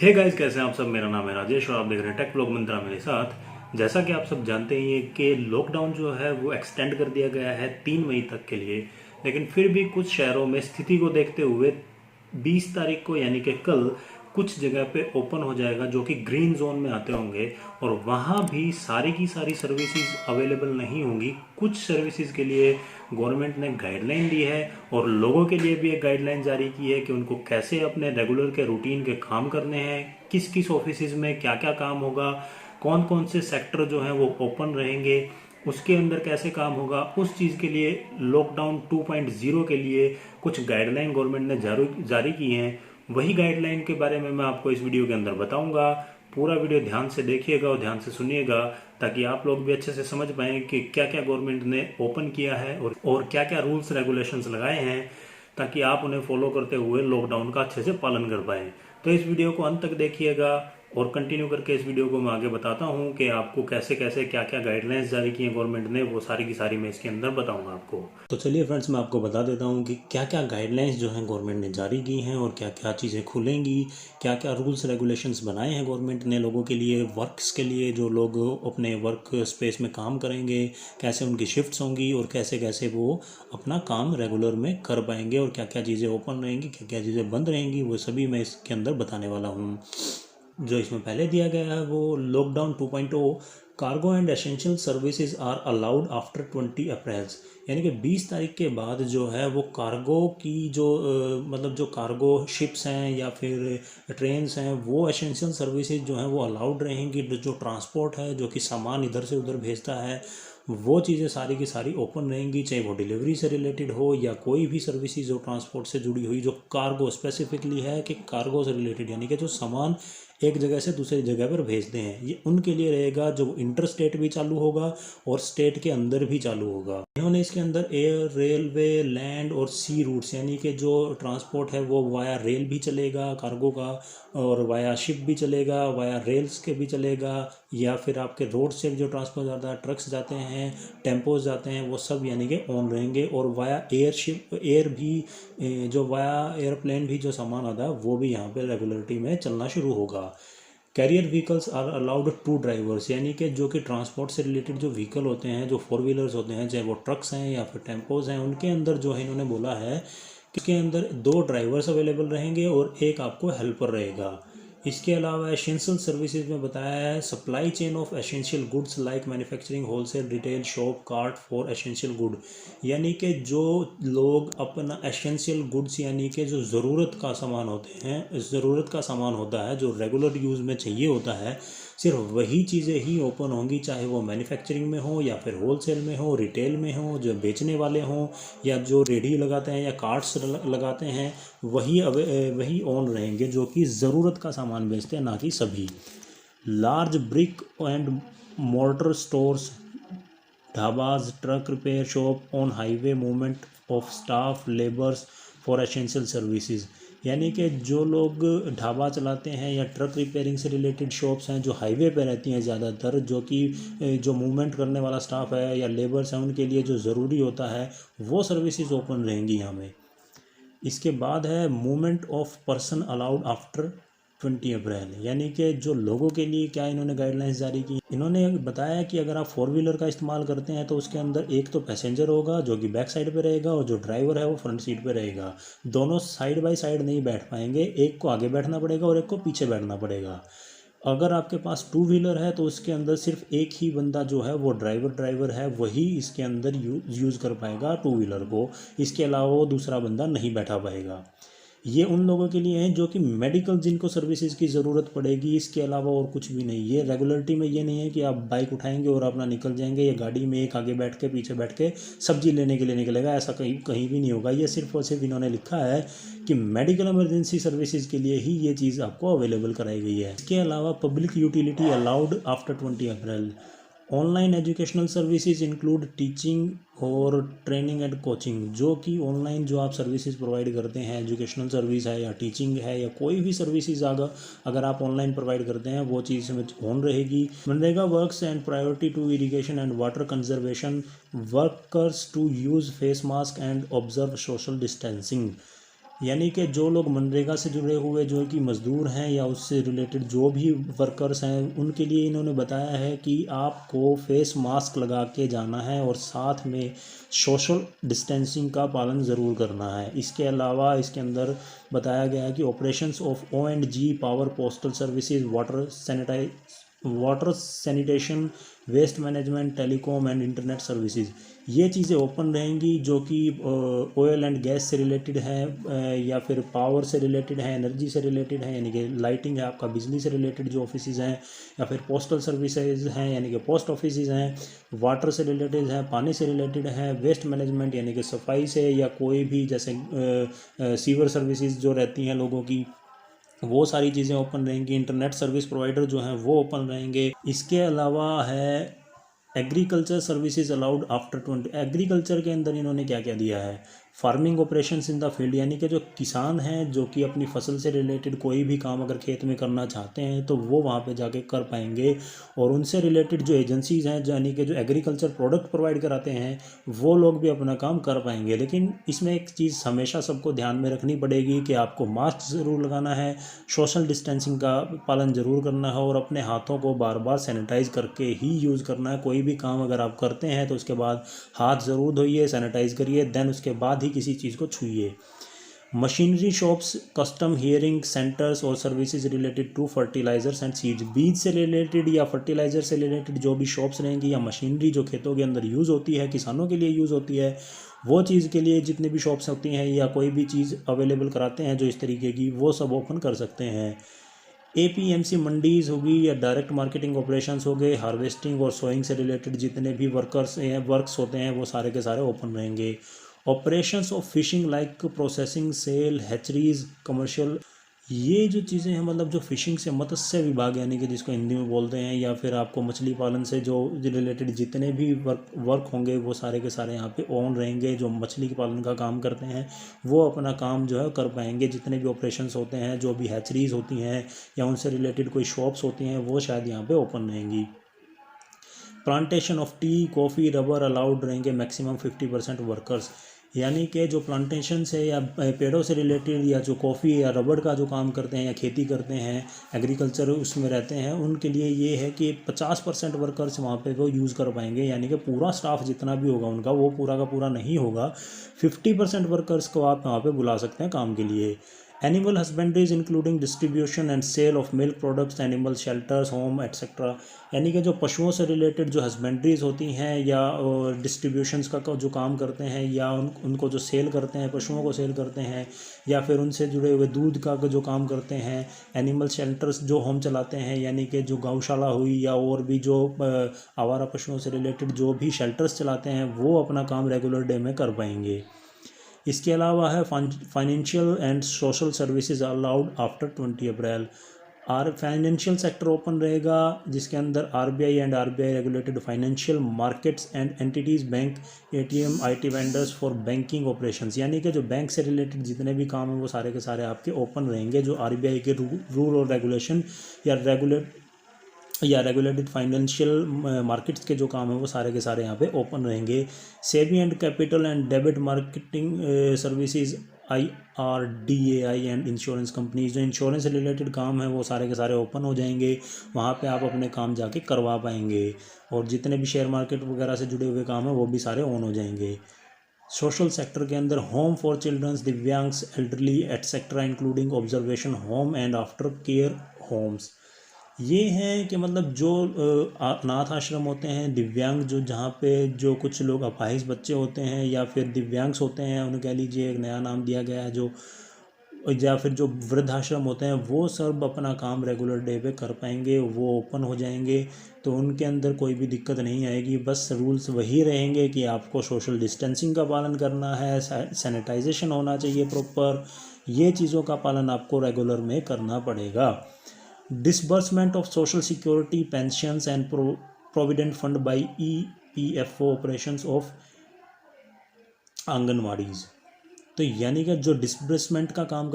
Hey guys, कैसे हैं आप सब। मेरा नाम है राजेश और आप देख रहे हैं टेक ब्लॉग मंत्रा मेरे साथ। जैसा कि आप सब जानते ही हैं कि लॉकडाउन जो है वो एक्सटेंड कर दिया गया है 3 मई तक के लिए। लेकिन फिर भी कुछ शहरों में स्थिति को देखते हुए 20 तारीख को यानी कि कल कुछ जगह पे ओपन हो जाएगा जो कि ग्रीन जोन में आते होंगे, और वहाँ भी सारी की सारी सर्विसेज अवेलेबल नहीं होंगी। कुछ सर्विसेज के लिए गवर्नमेंट ने गाइडलाइन दी है और लोगों के लिए भी एक गाइडलाइन जारी की है कि उनको कैसे अपने रेगुलर के रूटीन के काम करने हैं, किस किस ऑफिस में क्या क्या काम होगा, कौन कौन से सेक्टर जो हैं वो ओपन रहेंगे, उसके अंदर कैसे काम होगा। उस चीज़ के लिए लॉकडाउन 2.0 के लिए कुछ गाइडलाइन गवर्नमेंट ने जारी की हैं। वही गाइडलाइन के बारे में मैं आपको इस वीडियो के अंदर बताऊंगा। पूरा वीडियो ध्यान से देखिएगा और ध्यान से सुनिएगा ताकि आप लोग भी अच्छे से समझ पाएं कि क्या क्या गवर्नमेंट ने ओपन किया है और क्या क्या रूल्स रेगुलेशंस लगाए हैं, ताकि आप उन्हें फॉलो करते हुए लॉकडाउन का अच्छे से पालन कर पाएं। तो इस वीडियो को अंत तक देखिएगा और कंटिन्यू करके इस वीडियो को मैं आगे बताता हूँ कि आपको कैसे कैसे क्या क्या गाइडलाइंस जारी की हैं गवर्नमेंट ने, वो सारी की सारी मैं इसके अंदर बताऊँगा आपको। तो चलिए फ्रेंड्स, मैं आपको बता देता हूँ कि क्या क्या गाइडलाइंस जो हैं गवर्नमेंट ने जारी की हैं और क्या क्या चीज़ें खुलेंगी, क्या क्या रूल्स रेगुलेशंस बनाए हैं गवर्नमेंट ने लोगों के लिए, वर्क्स के लिए जो लोग अपने वर्क स्पेस में काम करेंगे, कैसे उनकी शिफ्ट्स होंगी और कैसे कैसे वो अपना काम रेगुलर में कर पाएंगे, और क्या क्या चीज़ें ओपन रहेंगी, क्या क्या चीज़ें बंद रहेंगी, वो सभी मैं इसके अंदर बताने वाला हूँ। जो इसमें पहले दिया गया है वो lockdown 2.0, cargo and essential services are allowed after 20 April. यानी कि 20 तारीख के बाद जो है वो कार्गो की जो मतलब जो कार्गो शिप्स हैं या फिर ट्रेन्स हैं, वो एसेंशियल सर्विसेज जो हैं वो अलाउड रहेंगी। जो ट्रांसपोर्ट है, जो कि सामान इधर से उधर भेजता है, वो चीज़ें सारी की सारी ओपन रहेंगी, चाहे वो डिलीवरी से रिलेटेड हो या कोई भी सर्विसेज जो ट्रांसपोर्ट से जुड़ी हुई। जो कार्गो स्पेसिफिकली है कि कार्गो से रिलेटेड, यानी कि जो सामान एक जगह से दूसरी जगह पर भेजते हैं, ये उनके लिए रहेगा। जो इंटर स्टेट भी चालू होगा और स्टेट के अंदर भी चालू होगा। इन्होंने इसके अंदर एयर, रेलवे, लैंड और सी रूट्स, यानी कि जो ट्रांसपोर्ट है वो वाया रेल भी चलेगा कार्गो का, और वाया शिप भी चलेगा, वाया रेल्स के भी चलेगा, या फिर आपके रोड से जो ट्रांसपोर्ट जाता है, ट्रक्स जाते हैं, टेम्पोज जाते हैं, वो सब यानी कि ऑन रहेंगे। और वाया एयर भी, जो वाया एयरप्लेन भी जो सामान आता है वो भी यहाँ पे रेगुलरिटी में चलना शुरू होगा। Carrier vehicles are allowed 2 drivers, यानी कि जो कि ट्रांसपोर्ट से रिलेटेड जो व्हीकल होते हैं, जो 4 व्हीलर्स होते हैं, चाहे वो ट्रक्स हैं या फिर टेम्पोज हैं, उनके अंदर जो है इन्होंने बोला है कि इसके अंदर 2 ड्राइवर्स अवेलेबल रहेंगे और एक आपको हेल्पर रहेगा। इसके अलावा एसेंशियल सर्विसेज में बताया है supply chain of essential goods like manufacturing, wholesale, retail, shop, cart for essential good. यानी कि जो लोग अपना एसेंशियल गुड्स, यानी कि जो ज़रूरत का सामान होते हैं, ज़रूरत का सामान होता है जो रेगुलर यूज़ में चाहिए होता है, सिर्फ वही चीज़ें ही ओपन होंगी, चाहे वो मैन्युफैक्चरिंग में हो या फिर होलसेल में हो, रिटेल में हो, जो बेचने वाले हों या जो रेडी लगाते हैं या कार्ट्स लगाते हैं, वही ऑन रहेंगे जो कि ज़रूरत का सामान बेचते हैं, ना कि सभी। Large brick and mortar stores, dhabas, truck repair shop on highway, movement of staff, labours for essential services. यानी कि जो लोग ढाबा चलाते हैं या ट्रक रिपेयरिंग से रिलेटेड शॉप्स हैं जो हाईवे पे रहती हैं ज़्यादातर, जो कि जो मूवमेंट करने वाला स्टाफ है या लेबर्स हैं, उनके लिए जो ज़रूरी होता है वो सर्विसेज ओपन रहेंगी यहाँ में। इसके बाद है movement of person allowed after 20 April, यानी कि जो लोगों के लिए क्या इन्होंने गाइडलाइंस जारी की। इन्होंने बताया कि अगर आप 4 व्हीलर का इस्तेमाल करते हैं तो उसके अंदर एक तो पैसेंजर होगा जो कि बैक साइड पे रहेगा, और जो ड्राइवर है वो फ्रंट सीट पे रहेगा। दोनों साइड बाय साइड नहीं बैठ पाएंगे, एक को आगे बैठना पड़ेगा और एक को पीछे बैठना पड़ेगा। अगर आपके पास 2 व्हीलर है तो उसके अंदर सिर्फ एक ही बंदा जो है वो ड्राइवर है, वही इसके अंदर यूज़ कर पाएगा 2 व्हीलर को। इसके अलावा वो दूसरा बंदा नहीं बैठा पाएगा। ये उन लोगों के लिए हैं जो कि मेडिकल, जिनको सर्विसेज की ज़रूरत पड़ेगी, इसके अलावा और कुछ भी नहीं। ये रेगुलरिटी में ये नहीं है कि आप बाइक उठाएंगे और अपना निकल जाएंगे, या गाड़ी में एक आगे बैठ के पीछे बैठ के सब्जी लेने के लिए निकलेगा, ऐसा कहीं कहीं भी नहीं होगा। ये सिर्फ और सिर्फ इन्होंने लिखा है कि मेडिकल इमरजेंसी सर्विसेज के लिए ही ये चीज़ आपको अवेलेबल कराई गई है। इसके अलावा public utility allowed after 20 April. Online educational services include teaching और ट्रेनिंग एंड कोचिंग। जो कि ऑनलाइन जो आप सर्विसेज प्रोवाइड करते हैं, एजुकेशनल सर्विस है या टीचिंग है या कोई भी सर्विसेज अगर आप ऑनलाइन प्रोवाइड करते हैं, वो चीज़ में ऑन रहेगी। MNREGA works and priority to irrigation and water conservation, workers to use face mask and observe social distancing. यानी कि जो लोग मनरेगा से जुड़े हुए जो कि मज़दूर हैं या उससे रिलेटेड जो भी वर्कर्स हैं, उनके लिए इन्होंने बताया है कि आपको फेस मास्क लगा के जाना है और साथ में सोशल डिस्टेंसिंग का पालन ज़रूर करना है। इसके अलावा इसके अंदर बताया गया है कि operations of O&G power, postal services, water sanitation, waste management, telecom and internet services, ये चीज़ें ओपन रहेंगी जो कि ऑयल एंड गैस से रिलेटेड है या फिर पावर से रिलेटेड है, एनर्जी से रिलेटेड है, यानी कि लाइटिंग है आपका, बिजली से रिलेटेड जो ऑफिसेज हैं, या फिर पोस्टल सर्विसेज हैं यानी कि पोस्ट ऑफिसेज हैं, वाटर से रिलेटेड है, पानी से रिलेटेड है, वेस्ट मैनेजमेंट यानी कि सफाई से, या कोई भी जैसे सीवर सर्विसेज जो रहती हैं लोगों की, वो सारी चीज़ें ओपन रहेंगी। इंटरनेट सर्विस प्रोवाइडर जो हैं वो ओपन रहेंगे। इसके अलावा है agriculture services allowed after 20। Agriculture के अंदर इन्होंने क्या क्या दिया है, farming operations in the field, यानी कि जो किसान हैं जो कि अपनी फसल से रिलेटेड कोई भी काम अगर खेत में करना चाहते हैं तो वो वहाँ पे जाके कर पाएंगे। और उनसे रिलेटेड जो एजेंसीज़ हैं यानी कि जो एग्रीकल्चर प्रोडक्ट प्रोवाइड कराते हैं वो लोग भी अपना काम कर पाएंगे। लेकिन इसमें एक चीज़ हमेशा सबको ध्यान में रखनी पड़ेगी कि आपको मास्क ज़रूर लगाना है, सोशल डिस्टेंसिंग का पालन ज़रूर करना है और अपने हाथों को बार बार सैनिटाइज करके ही यूज़ करना है। कोई भी काम अगर आप करते हैं तो उसके बाद हाथ ज़रूर धोइए, सैनिटाइज करिए, देन उसके बाद ही किसी चीज़ को छूइए। Machinery shops, custom hiring centres और services related to fertilisers and seeds, बीज से रिलेटेड या फर्टिलाइजर से रिलेटेड जो भी शॉप्स रहेंगी या मशीनरी जो खेतों के अंदर यूज़ होती है, किसानों के लिए यूज़ होती है, वो चीज़ के लिए जितने भी शॉप्स होती हैं या कोई भी चीज़ अवेलेबल कराते हैं जो इस तरीके की, वो सब ओपन कर सकते हैं। APMC मंडीज़ होगी या डायरेक्ट मार्केटिंग ऑपरेशंस हो गए, हार्वेस्टिंग और सोइंग से रिलेटेड जितने भी वर्क्स होते हैं वो सारे के सारे ओपन रहेंगे। Operations of fishing like processing, sale, hatcheries, commercial, ये जो चीज़ें हैं मतलब जो फिशिंग से मत्स्य विभाग यानी कि जिसको हिंदी में बोलते हैं, या फिर आपको मछली पालन से जो रिलेटेड जितने भी वर्क होंगे वो सारे के सारे यहाँ पे ऑन रहेंगे। जो मछली के पालन का काम करते हैं वो अपना काम जो है कर पाएंगे। जितने भी ऑपरेशंस होते हैं, जो भी हैचरीज होती हैं या उनसे रिलेटेड कोई शॉप्स होती हैं, वो शायद यहाँ पे ओपन रहेंगी। Plantation of T, coffee, rubber allowed रहेंगे, मैक्सिमम 50% वर्कर्स, यानी कि जो प्लांटेशन से या पेड़ों से रिलेटेड या जो कॉफ़ी या रबड़ का जो काम करते हैं या खेती करते हैं, एग्रीकल्चर उसमें रहते हैं, उनके लिए ये है कि 50% वर्कर्स वहाँ पे वो यूज़ कर पाएंगे। यानी कि पूरा स्टाफ जितना भी होगा उनका वो पूरा का पूरा नहीं होगा, 50% वर्कर्स को आप वहाँ पे बुला सकते हैं काम के लिए। Animal husbandries including distribution and sale of milk products, animal shelters, home etcetera, यानी कि जो पशुओं से रिलेटेड जो हस्बेंड्रीज होती हैं या डिस्ट्रीब्यूशंस का जो काम करते हैं या उनको जो सेल करते हैं, पशुओं को सेल करते हैं, या फिर उनसे जुड़े हुए दूध का जो काम करते हैं, एनिमल शेल्टर्स जो होम चलाते हैं, यानी कि जो गौशाला हुई या और भी जो आवारा पशुओं से रिलेटेड जो भी शेल्टर्स चलाते हैं वो अपना काम रेगुलर डे में कर पाएंगे। इसके अलावा है financial and social services allowed after 20 April. Financial sector open रहेगा जिसके अंदर RBI and RBI regulated financial markets and entities, bank, ATM, IT vendors for banking operations, यानी कि जो बैंक से रिलेटेड जितने भी काम हैं वो सारे के सारे आपके ओपन रहेंगे। जो RBI के रूल और रेगुलेशन या रेगुलेटेड फाइनेंशियल मार्केट्स के जो काम है वो सारे के सारे यहाँ पे ओपन रहेंगे। SEBI and capital and debit marketing services, IRDAI and insurance companies, जो इंश्योरेंस से रिलेटेड काम है वो सारे के सारे ओपन हो जाएंगे। वहाँ पे आप अपने काम जाके करवा पाएंगे। और जितने भी शेयर मार्केट वगैरह से जुड़े हुए काम हैं वो भी सारे ऑन हो जाएंगे। सोशल सेक्टर के अंदर होम फॉर चिल्ड्रंस, दिव्यांग्स, elderly etcetera including observation home and after care homes, ये हैं कि मतलब जो अनाथ आश्रम होते हैं, दिव्यांग जो जहाँ पे जो कुछ लोग अपाहिज बच्चे होते हैं या फिर दिव्यांग्स होते हैं, उन्हें कह लीजिए एक नया नाम दिया गया है, जो या फिर जो वृद्धाश्रम होते हैं वो सब अपना काम रेगुलर डे पे कर पाएंगे, वो ओपन हो जाएंगे। तो उनके अंदर कोई भी दिक्कत नहीं आएगी। बस रूल्स वही रहेंगे कि आपको सोशल डिस्टेंसिंग का पालन करना है, सैनिटाइजेशन होना चाहिए प्रॉपर, ये चीज़ों का पालन आपको रेगुलर में करना पड़ेगा। Disbursement of social security, pensions and provident fund by EPFO operations of आंगनवाड़ीज़, तो यानी कि जो डिसबर्समेंट का काम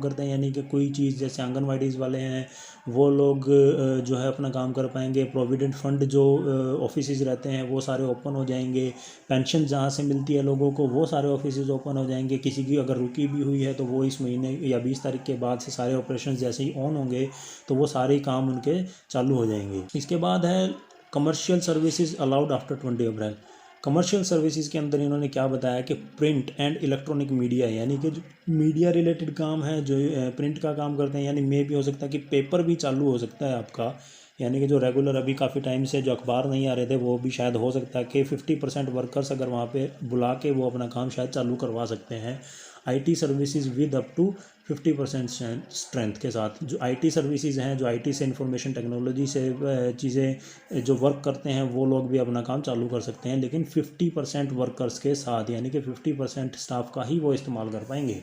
करते हैं यानी कि कोई चीज़ जैसे आंगनवाड़ीज़ वाले हैं वो लोग जो है अपना काम कर पाएंगे। प्रोविडेंट फंड जो ऑफिसेज रहते हैं वो सारे ओपन हो जाएंगे। पेंशन जहाँ से मिलती है लोगों को वो सारे ऑफिसेज ओपन हो जाएंगे। किसी की अगर रुकी भी हुई है तो वो इस महीने या 20 तारीख के बाद से सारे ऑपरेशन जैसे ही ऑन होंगे तो वो सारे काम उनके चालू हो जाएंगे। इसके बाद है कमर्शियल सर्विसेज अलाउड आफ्टर 20 अप्रैल। कमर्शियल सर्विसेज के अंदर इन्होंने क्या बताया कि प्रिंट एंड इलेक्ट्रॉनिक मीडिया यानी कि जो मीडिया रिलेटेड काम है जो प्रिंट का काम करते हैं यानी मे भी हो सकता है कि पेपर भी चालू हो सकता है आपका। यानी कि जो रेगुलर अभी काफ़ी टाइम से जो अखबार नहीं आ रहे थे वो भी शायद हो सकता है कि 50% वर्कर्स अगर वहाँ पे बुला के वो अपना काम शायद चालू करवा सकते हैं। IT services with up to 50% strength के साथ। जो आईटी सर्विसेज हैं जो आईटी से इंफॉर्मेशन टेक्नोलॉजी से चीज़ें जो वर्क करते हैं वो लोग भी अपना काम चालू कर सकते हैं लेकिन 50% वर्कर्स के साथ यानी कि 50% स्टाफ का ही वो इस्तेमाल कर पाएंगे।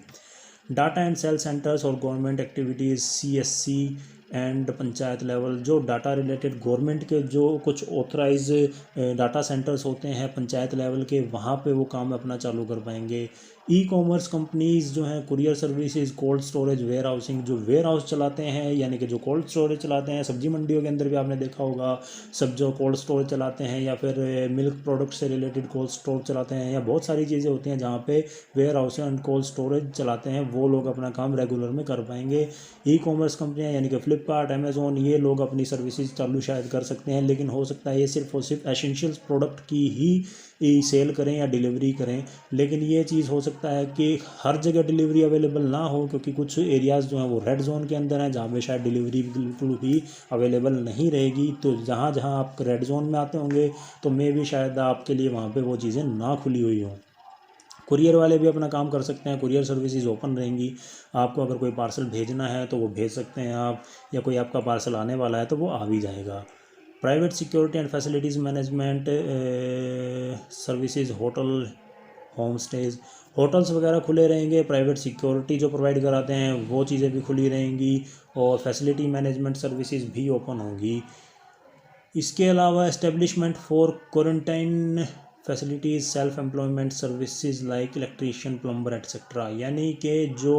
डाटा एंड सेल सेंटर्स और government activities CSC and panchayat level जो डाटा रिलेटेड गवर्नमेंट के जो कुछ ऑथराइज डाटा सेंटर्स होते हैं पंचायत लेवल के वहाँ पे वो काम अपना चालू कर पाएंगे। ई कॉमर्स कंपनीज़ जो हैं courier services cold storage warehousing जो वेयर हाउस चलाते हैं यानी कि जो कोल्ड स्टोरेज चलाते हैं सब्जी मंडियों के अंदर भी आपने देखा होगा सब जो कोल्ड स्टोरेज चलाते हैं या फिर मिल्क प्रोडक्ट से रिलेटेड कोल्ड स्टोर चलाते हैं या बहुत सारी चीज़ें होती हैं जहाँ पे warehouse and cold storage चलाते हैं वो लोग अपना काम रेगुलर में कर पाएंगे। ई कॉमर्स कंपनियाँ यानी कि फ्लिपकार्ट अमेज़ोन ये लोग अपनी सर्विसेज चालू शायद कर सकते हैं लेकिन हो सकता है ये सिर्फ और सिर्फ एसेंशियल्स प्रोडक्ट की ही सेल करें या डिलीवरी करें। लेकिन ये चीज़ हो सकता है कि हर जगह डिलीवरी अवेलेबल ना हो क्योंकि कुछ एरियाज़ जो हैं वो रेड जोन के अंदर हैं जहाँ पे शायद डिलीवरी बिल्कुल भी अवेलेबल नहीं रहेगी। तो जहाँ जहाँ आप रेड जोन में आते होंगे तो मे भी शायद आपके लिए वहाँ पे वो चीज़ें ना खुली हुई हों। कुरियर वाले भी अपना काम कर सकते हैं कुरियर सर्विसेज ओपन रहेंगी। आपको अगर कोई पार्सल भेजना है तो वो भेज सकते हैं आप या कोई आपका पार्सल आने वाला है तो वो आ भी जाएगा। Private security and facilities management services hotel home stage hotels वगैरह खुले रहेंगे। प्राइवेट सिक्योरिटी जो प्रोवाइड कराते हैं वो चीज़ें भी खुली रहेंगी और फैसिलिटी मैनेजमेंट सर्विसेज भी ओपन होंगी। इसके अलावा establishment for quarantine facilities self employment services like electrician plumber etcetera यानी कि जो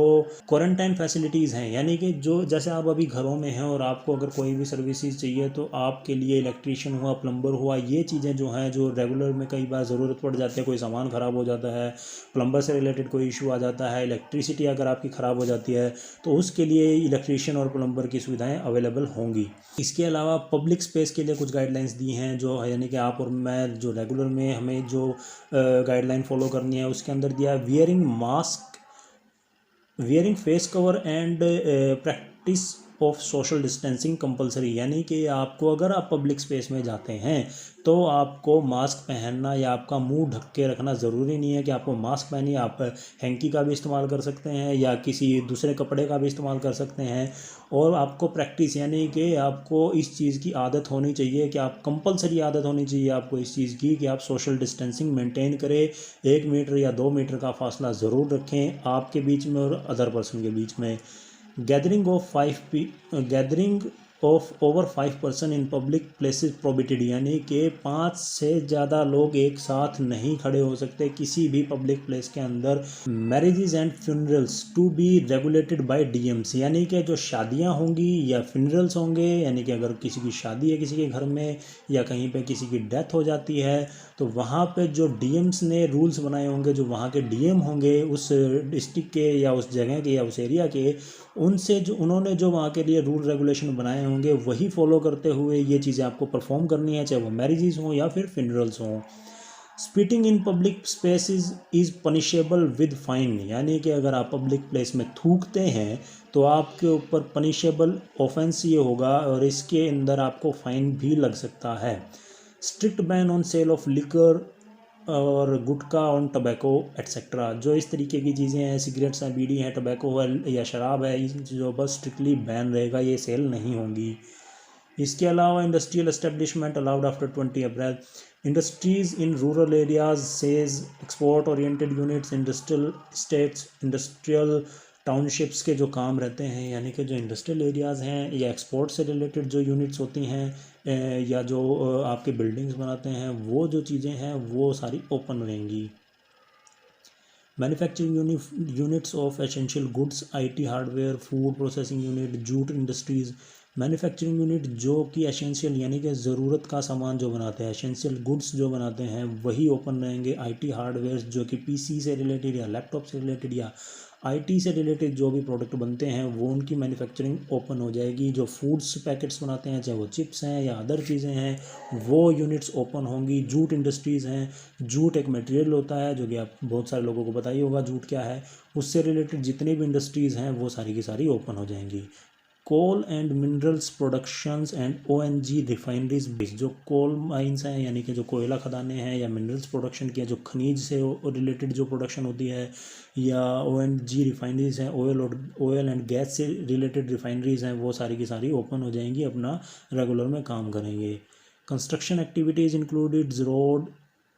क्वारंटाइन फैसिलिटीज़ हैं यानी कि जो जैसे आप अभी घरों में हैं और आपको अगर कोई भी सर्विसेज चाहिए तो आपके लिए इलेक्ट्रीशियन हुआ प्लम्बर हुआ ये चीज़ें जो हैं जो रेगुलर में कई बार ज़रूरत पड़ जाती है। कोई सामान ख़राब हो जाता है प्लम्बर से रिलेटेड कोई इशू आ जाता है इलेक्ट्रिसिटी अगर आपकी ख़राब हो जाती है तो उसके लिए इलेक्ट्रीशियन और प्लम्बर की सुविधाएँ अवेलेबल होंगी। इसके अलावा पब्लिक स्पेस के लिए कुछ गाइडलाइंस दी हैं जो है यानी कि आप और मैं जो रेगुलर में हमें जो गाइडलाइन फॉलो करनी है उसके अंदर दिया है wearing face cover and practice of social distancing compulsory यानी कि आपको अगर आप पब्लिक स्पेस में जाते हैं तो आपको मास्क पहनना या आपका मुंह ढक के रखना ज़रूरी नहीं है कि आपको मास्क पहनिए। आप हैंकी का भी इस्तेमाल कर सकते हैं या किसी दूसरे कपड़े का भी इस्तेमाल कर सकते हैं। और आपको प्रैक्टिस यानी कि आपको इस चीज़ की आदत होनी चाहिए कि आप कंपलसरी आदत होनी चाहिए आपको इस चीज़ की कि आप सोशल डिस्टेंसिंग मेंटेन करें। 1 मीटर या 2 मीटर का फासला ज़रूर रखें आपके बीच में और अदर पर्सन के बीच में। Gathering of over 5 person in public places prohibited यानी कि 5 से ज़्यादा लोग एक साथ नहीं खड़े हो सकते किसी भी पब्लिक प्लेस के अंदर। Marriages and funerals to be regulated by DMs यानी कि जो शादियां होंगी या फ्यूनरल्स होंगे यानी कि अगर किसी की शादी है किसी के घर में या कहीं पे किसी की डेथ हो जाती है तो वहाँ पे जो डीएम्स ने रूल्स बनाए होंगे जो वहाँ के डीएम होंगे उस डिस्ट्रिक्ट के या उस जगह के या उस एरिया के उनसे जो उन्होंने जो वहाँ के लिए रूल रेगुलेशन बनाए होंगे वही फॉलो करते हुए ये चीज़ें आपको परफॉर्म करनी है चाहे वो मैरिजेस हों या फिर फ्यूनरल्स हों। Spitting in public spaces is punishable with fine यानी कि अगर आप पब्लिक प्लेस में थूकते हैं तो आपके ऊपर पनिशेबल ऑफेंस ये होगा और इसके अंदर आपको फाइन भी लग सकता है। Strict ban on sale of liquor और गुटखा ऑन टबैको एट्सेट्रा जो इस तरीके की चीज़ें हैं सिगरेट्स हैं बीड़ी हैं टबैको है या शराब है इन चीज़ों पर स्ट्रिक्टली बैन रहेगा ये सेल नहीं होंगी। इसके अलावा industrial establishment allowed after 20 April. Industries in rural areas says export oriented units industrial states industrial townships के जो काम रहते हैं यानी कि जो इंडस्ट्रियल एरियाज़ हैं या एक्सपोर्ट से रिलेटेड जो यूनिट्स होती हैं या जो आपके बिल्डिंग्स बनाते हैं वो जो चीज़ें हैं वो सारी ओपन रहेंगी। Manufacturing units of essential goods, IT hardware, food processing unit, jute industries. Manufacturing unit जो कि एसेंशियल यानी कि ज़रूरत का सामान जो बनाते हैं, एसेंशियल गुड्स जो बनाते हैं वही ओपन रहेंगे। आईटी हार्डवेयर जो कि पीसी से रिलेटेड या लैपटॉप से रिलेटेड या आईटी से रिलेटेड जो भी प्रोडक्ट बनते हैं वो उनकी मैन्युफैक्चरिंग ओपन हो जाएगी। जो फूड्स पैकेट्स बनाते हैं, चाहे वो चिप्स हैं या अदर चीज़ें हैं, वो यूनिट्स ओपन होंगी। जूट इंडस्ट्रीज़ हैं, जूट एक मटेरियल होता है जो कि आप बहुत सारे लोगों को पता ही होगा जूट क्या है। उससे रिलेटेड जितनी भी इंडस्ट्रीज़ हैं वो सारी की सारी ओपन हो जाएंगी। Coal and minerals productions and ONG refineries, जो कोल माइंस हैं यानी कि जो कोयला खदानें हैं, या मिनरल्स प्रोडक्शन की जो खनिज से रिलेटेड जो प्रोडक्शन होती है, या ओएनजी रिफाइनरीज हैं, ऑयल एंड गैस से रिलेटेड रिफाइनरीज हैं, वो सारी की सारी ओपन हो जाएंगी, अपना रेगुलर में काम करेंगे। Construction activities included road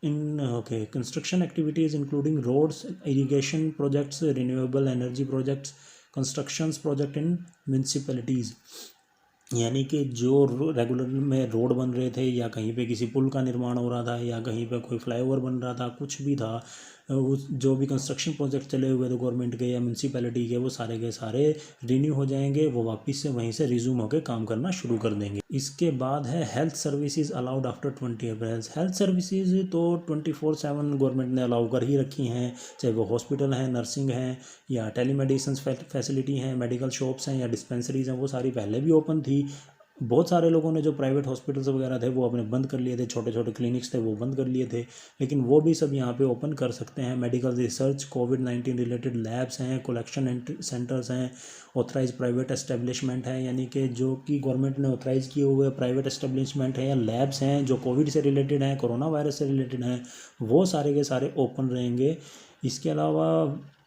construction activities including roads, irrigation projects, renewable energy projects, constructions project in municipalities, यानी कि जो रेगुलर में रोड बन रहे थे, या कहीं पे किसी पुल का निर्माण हो रहा था, या कहीं पे कोई फ्लाईओवर बन रहा था, कुछ भी था, उस जो भी कंस्ट्रक्शन प्रोजेक्ट चले हुए थे गवर्नमेंट के या म्यूनसिपैलिटी के, वो सारे के सारे रिन्यू हो जाएंगे। वो वापस से वहीं से रिज्यूम होकर काम करना शुरू कर देंगे। इसके बाद है हेल्थ सर्विसेज अलाउड आफ्टर 20 अप्रैल। हेल्थ सर्विसेज तो 24/7 गवर्नमेंट ने अलाउ कर ही रखी हैं, चाहे वो हॉस्पिटल हैं, नर्सिंग हैं, या टेलीमेडिसिन फैसिलिटी हैं, मेडिकल शॉप्स हैं, या डिस्पेंसरीज हैं, वो सारी पहले भी ओपन थी। बहुत सारे लोगों ने जो प्राइवेट हॉस्पिटल्स वगैरह थे वो अपने बंद कर लिए थे, छोटे छोटे क्लिनिक्स थे वो बंद कर लिए थे, लेकिन वो भी सब यहाँ पे ओपन कर सकते हैं। मेडिकल रिसर्च, कोविड-19 रिलेटेड लैब्स हैं, कलेक्शन सेंटर्स हैं, ऑथराइज प्राइवेट एस्टेब्लिशमेंट है, यानी कि जो कि गवर्नमेंट ने ऑथराइज़ किए हुए प्राइवेट एस्टेब्लिशमेंट हैं या लैब्स हैं जो कोविड से रिलेटेड हैं, कोरोना वायरस से रिलेटेड हैं, वो सारे के सारे ओपन रहेंगे। इसके अलावा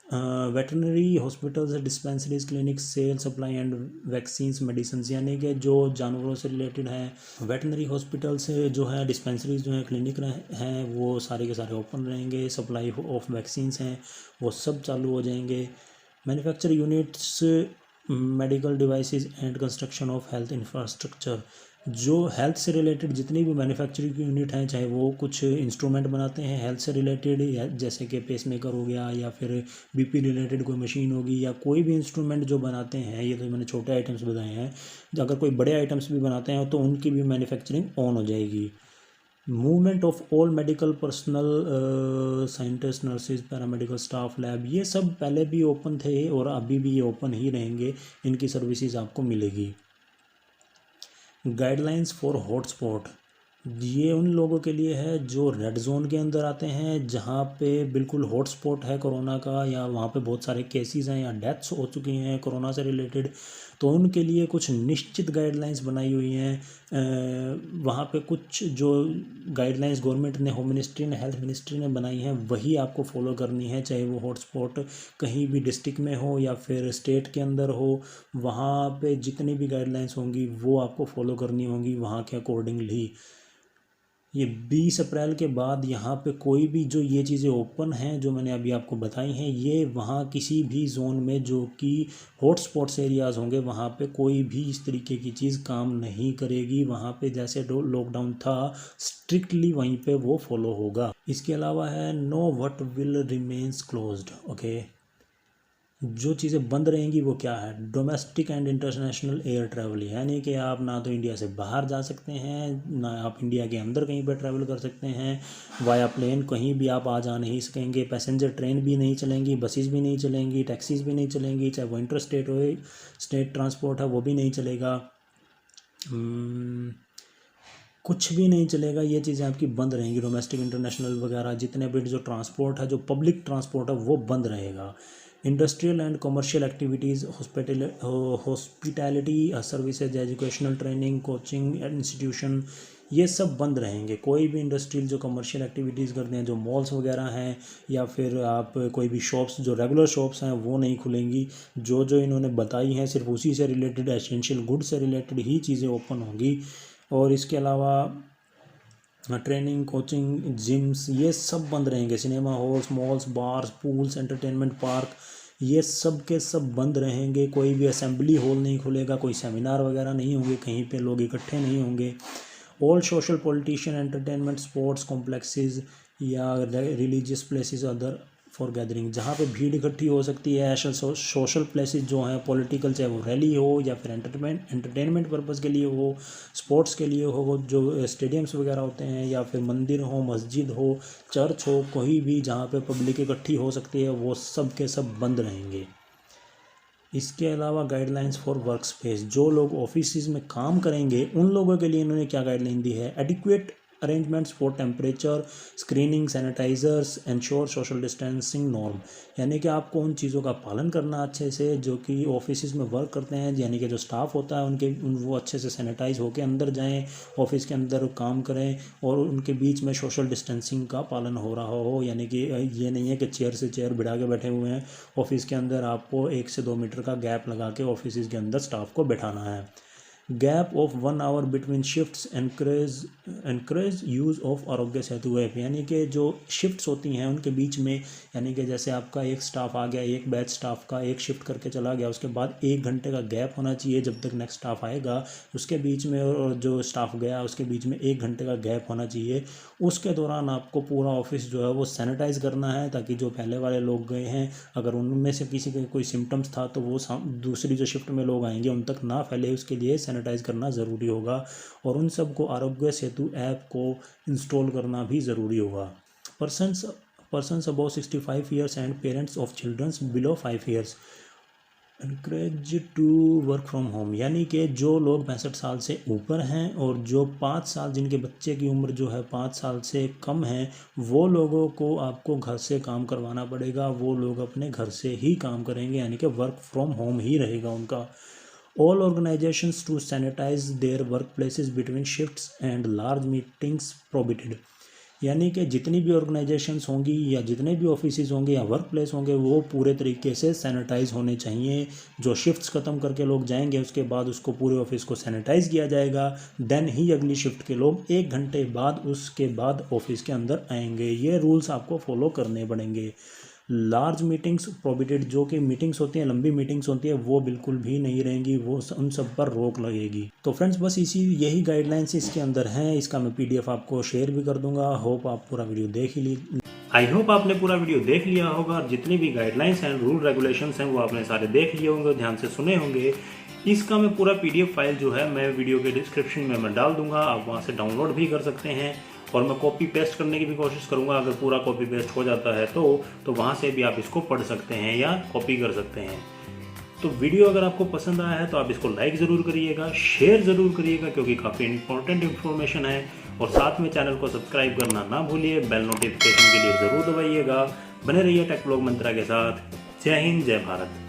veterinary hospitals, dispensaries, clinics, sale, supply and vaccines, medicine, यानी कि जो जानवरों से रिलेटेड हैं, वेटरनरी हॉस्पिटल्स जो है, डिस्पेंसरीज जो हैं, क्लिनिक हैं, वो सारे के सारे ओपन रहेंगे। सप्लाई ऑफ वैक्सीन्स हैं वो सब चालू हो जाएंगे। Manufacture units, medical devices and construction of health infrastructure, जो हेल्थ से रिलेटेड जितनी भी मैन्युफैक्चरिंग यूनिट हैं, चाहे वो कुछ इंस्ट्रूमेंट बनाते हैं हेल्थ से रिलेटेड, या जैसे कि पेसमेकर हो गया, या फिर बीपी रिलेटेड कोई मशीन होगी, या कोई भी इंस्ट्रूमेंट जो बनाते हैं, ये तो मैंने छोटे आइटम्स बताए हैं, अगर कोई बड़े आइटम्स भी बनाते हैं तो उनकी भी मैन्युफैक्चरिंग ऑन हो जाएगी। Movement of all medical personnel, scientist, nurses, paramedical staff, lab, ये सब पहले भी ओपन थे और अभी भी ये ओपन ही रहेंगे, इनकी सर्विसेज आपको मिलेगी। गाइडलाइंस फॉर हॉटस्पॉट, ये उन लोगों के लिए है जो रेड जोन के अंदर आते हैं, जहाँ पे बिल्कुल हॉटस्पॉट है कोरोना का, या वहाँ पे बहुत सारे केसेस हैं या डेथ्स हो चुकी हैं कोरोना से रिलेटेड, तो उनके लिए कुछ निश्चित गाइडलाइंस बनाई हुई हैं। वहाँ पे कुछ जो गाइडलाइंस गवर्नमेंट ने, होम मिनिस्ट्री ने, हेल्थ मिनिस्ट्री ने बनाई हैं, वही आपको फॉलो करनी है, चाहे वो हॉटस्पॉट कहीं भी डिस्ट्रिक्ट में हो या फिर स्टेट के अंदर हो। वहाँ पे जितनी भी गाइडलाइंस होंगी वो आपको फॉलो करनी होंगी वहाँ के अकॉर्डिंगली। ये 20 अप्रैल के बाद यहाँ पे कोई भी जो ये चीज़ें ओपन हैं जो मैंने अभी आपको बताई हैं, ये वहाँ किसी भी जोन में जो कि हॉटस्पॉट्स एरियाज़ होंगे वहाँ पे कोई भी इस तरीके की चीज़ काम नहीं करेगी। वहाँ पे जैसे लॉकडाउन था स्ट्रिक्टली वहीं पे वो फॉलो होगा। इसके अलावा है know what will remains closed. Okay, जो चीज़ें बंद रहेंगी वो क्या है? Domestic and international air travel, यानी कि आप ना तो इंडिया से बाहर जा सकते हैं, ना आप इंडिया के अंदर कहीं पर ट्रैवल कर सकते हैं। वाया प्लेन कहीं भी आप आ जा नहीं सकेंगे। पैसेंजर ट्रेन भी नहीं चलेंगी, बसेस भी नहीं चलेंगी, टैक्सीज भी नहीं चलेंगी, चाहे वो इंटर स्टेट हो, स्टेट ट्रांसपोर्ट है वो भी नहीं चलेगा। कुछ भी नहीं चलेगा, ये चीज़ें आपकी बंद रहेंगी। डोमेस्टिक, इंटरनेशनल वगैरह जितने भी जो ट्रांसपोर्ट है, जो पब्लिक ट्रांसपोर्ट है वो बंद रहेगा। Industrial and commercial activities, hospitality services, educational training, coaching institution, ये सब बंद रहेंगे। कोई भी इंडस्ट्रियल जो कमर्शियल एक्टिविटीज़ करते हैं, जो मॉल्स वगैरह हैं, या फिर आप कोई भी शॉप्स जो रेगुलर शॉप्स हैं वो नहीं खुलेंगी। जो जो इन्होंने बताई हैं सिर्फ उसी से रिलेटेड, एसेंशियल गुड से रिलेटेड ही चीज़ें ओपन होंगी। और इसके अलावा ट्रेनिंग, कोचिंग, जिम्स, ये सब बंद रहेंगे। Cinema halls, malls, bars, pools, entertainment park, ये सब के सब बंद रहेंगे। कोई भी असेंबली हॉल नहीं खुलेगा, कोई सेमिनार वगैरह नहीं होंगे, कहीं पे लोग इकट्ठे नहीं होंगे। All social, politician, entertainment, sports complexes या religious places, other for gathering, जहाँ पे भीड़ इकट्ठी हो सकती है। ऐसे सोशल प्लेसेस जो हैं पॉलिटिकल, चाहे वो रैली हो या फिर एंटरटेनमेंट पर्पज़ के लिए हो, स्पोर्ट्स के लिए हो, जो स्टेडियम्स वगैरह होते हैं, या फिर मंदिर हो, मस्जिद हो, चर्च हो, कोई भी जहाँ पे पब्लिक इकट्ठी हो सकती है, वो सब के सब बंद रहेंगे। इसके अलावा गाइडलाइंस फॉर वर्क स्पेस, जो लोग ऑफिस में काम करेंगे उन लोगों के लिए इन्होंने क्या गाइडलाइन दी है। Adequate arrangements for temperature screening, sanitisers, ensure social distancing norm, यानी कि आपको उन चीज़ों का पालन करना अच्छे से, जो कि ऑफिस में वर्क करते हैं, यानी कि जो स्टाफ होता है वो अच्छे से सैनिटाइज होकर अंदर जाएं, ऑफिस के अंदर काम करें, और उनके बीच में सोशल डिस्टेंसिंग का पालन हो रहा हो। यानी कि ये नहीं है कि चेयर से चेयर भिड़ा के बैठे हुए हैं, ऑफिस के अंदर आपको 1 से 2 मीटर का गैप लगा के ऑफिस के अंदर स्टाफ को बैठाना है। Gap of 1 hour between shifts encourage use of Aarogya Setu app, यानी कि जो शिफ्ट्स होती हैं उनके बीच में, यानी कि जैसे आपका एक स्टाफ आ गया, एक बैच स्टाफ का एक शिफ्ट करके चला गया, उसके बाद 1 घंटे का गैप होना चाहिए जब तक नेक्स्ट स्टाफ आएगा, उसके बीच में, और जो स्टाफ गया उसके बीच में 1 घंटे का गैप होना चाहिए। उसके दौरान आपको पूरा ऑफिस जो है वो सैनिटाइज़ करना है, ताकि जो पहले वाले लोग गए हैं अगर उनमें से किसी के कोई सिम्टम्स था तो वो दूसरी जो शिफ्ट में लोग आएंगे उन तक ना फैले, उसके लिए सैनिटाइज करना ज़रूरी होगा। और उन सबको आरोग्य सेतु ऐप को इंस्टॉल करना भी ज़रूरी होगा। Persons above 65 years and parents of childrens below 5 years encourage to work from home, यानी कि जो लोग 65 साल से ऊपर हैं और जो 5 साल, जिनके बच्चे की उम्र जो है 5 साल से कम है, वो लोगों को आपको घर से काम करवाना पड़ेगा। वो लोग अपने घर से ही काम करेंगे, यानी कि वर्क फ्रॉम होम ही रहेगा उनका। All organisations to sanitise their work places between shifts and large meetings prohibited, यानी कि जितनी भी ऑर्गेनाइजेशंस होंगी या जितने भी ऑफिसेज होंगे या वर्क प्लेस होंगे वो पूरे तरीके से सैनिटाइज होने चाहिए। जो शिफ्ट्स ख़त्म करके लोग जाएंगे उसके बाद उसको पूरे ऑफिस को सैनिटाइज किया जाएगा, देन ही अगली शिफ्ट के लोग 1 घंटे बाद उसके बाद ऑफिस के अंदर आएंगे। ये रूल्स आपको फॉलो करने पड़ेंगे। लार्ज मीटिंग्स प्रोहिबिटेड, जो कि मीटिंग्स होती हैं, लंबी मीटिंग्स होती हैं, वो बिल्कुल भी नहीं रहेंगी, वो उन सब पर रोक लगेगी। तो फ्रेंड्स बस यही गाइडलाइंस इसके अंदर हैं। इसका मैं PDF आपको शेयर भी कर दूंगा। होप आप पूरा वीडियो देख ही ली। आई होप आपने पूरा वीडियो देख लिया होगा और जितनी भी गाइडलाइंस हैं, रूल रेगुलेशंस हैं, वो आपने सारे देख लिए होंगे, ध्यान से सुने होंगे। इसका मैं पूरा PDF फाइल जो है मैं वीडियो के डिस्क्रिप्शन में मैं डाल दूंगा, आप वहाँ से डाउनलोड भी कर सकते हैं। और मैं कॉपी पेस्ट करने की भी कोशिश करूंगा, अगर पूरा कॉपी पेस्ट हो जाता है तो वहाँ से भी आप इसको पढ़ सकते हैं या कॉपी कर सकते हैं। तो वीडियो अगर आपको पसंद आया है तो आप इसको लाइक ज़रूर करिएगा, शेयर ज़रूर करिएगा, क्योंकि काफ़ी इंपॉर्टेंट इन्फॉर्मेशन है। और साथ में चैनल को सब्सक्राइब करना ना भूलिए, बेल नोटिफिकेशन के लिए ज़रूर दबाइएगा। बने रहिए टेक ब्लॉग मंत्रा के साथ। जय हिंद, जय भारत।